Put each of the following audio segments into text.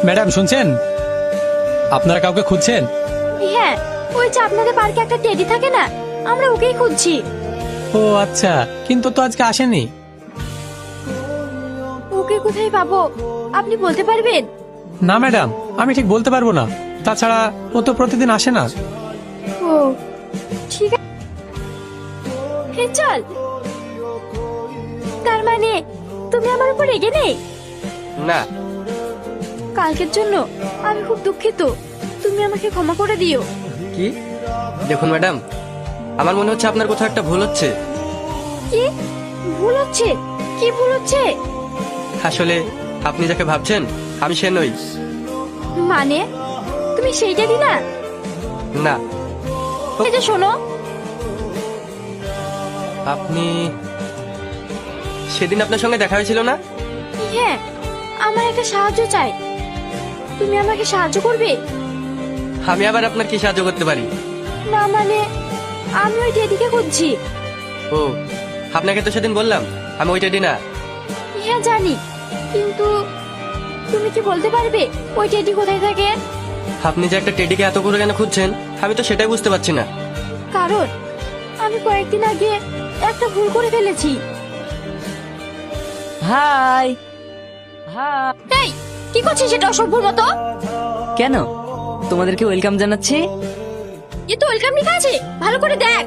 Madam শুনছেন, আপনারা কাউকে খুঁজছেন? হ্যাঁ, ওই যে আপনাদের পার্কে একটা টেডি থাকে না, আমরা ওকেই খুঁজছি। ও আচ্ছা, কিন্তু তো আজকে আসেনি। ওকে কোথায় পাবো আপনি বলতে পারবেন? না ম্যাডাম, আমি ঠিক বলতে পারবো না। তাছাড়া ও তো প্রতিদিন আসে না। ও ঠিক আছে, হে চল। তার মানে তুমি আমার উপর রেগে নেই? না। কালকের জন্য আমি খুব দুঃখিত, তুমি আমাকে ক্ষমা করে দিও। কি? দেখুন ম্যাডাম, আমার মনে হচ্ছে আপনার কোথাও একটা ভুল হচ্ছে। কি ভুল হচ্ছে? কি ভুল হচ্ছে? আসলে আপনি যাকে ভাবছেন আমি সে নই। মানে তুমি সেইটা দি না? না। এই যে শোনো, আপনি সেদিন আপনার সঙ্গে দেখা হয়েছিল না? হ্যাঁ, আমার একটা সাহায্য চাই, তুমি আমাকে সাহায্য করবে? আমি আবার আপনার কি সাহায্য করতে পারি? না মানে আমি ওই টেডিকে খুঁজছি। ও, আপনাকে তো সেদিন বললাম আমি ওই টেডি না। হ্যাঁ জানি, কিন্তু তুমি কি বলতে পারবে ওই টেডি কোথায় থাকে? আপনি যে একটা টেডিকে এত করে কেন খুঁজছেন আমি তো সেটাই বুঝতে পারছি না। কারণ আমি কয়েকদিন আগে একটা ভুল করে ফেলেছি। High high. এই কি করছিস সেটা অসভ্যর মতো? কেন তোমাদেরকে ওয়েলকাম জানাচ্ছি। এ তো ওয়েলকাম লেখা আছে, ভালো করে দেখ।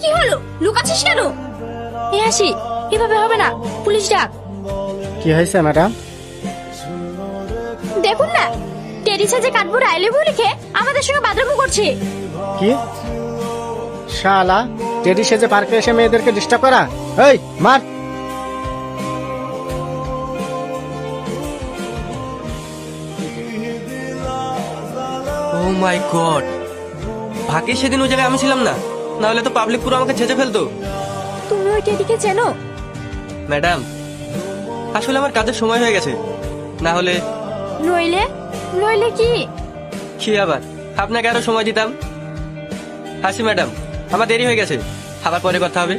কি হলো, লুকাচ্ছিস কেন? এ হাসি, এভাবে হবে না, পুলিশ ডাক। কি হয়েছে ম্যাডাম? দেখুন না, টেডি সাজে কাঠবোর্ড আই লাভ ইউ লিখে আমাদের সঙ্গে বাদরামো করছে। কি শালা, টেডি সেজে পার্কে এসে মেয়েদেরকে ডিস্টার্ব করা? এই মার। ও মাই গড, ভাগ্যে সেদিন ওই জায়গায় আমি ছিলাম না, না হলে তো পাবলিক পুরো আমাকে ছেঁচে ফেলতো। তুমি ওই টেডিকে চেনো? ম্যাডাম, আসলে আমার কাজের সময় হয়ে গেছে, না হলে নইলে নইলে কি? কি আবার আপনাকে আরো সময় দিতাম। হাসি ম্যাডাম, আমার দেরি হয়ে গেছে, আবার পরে কথা হবে।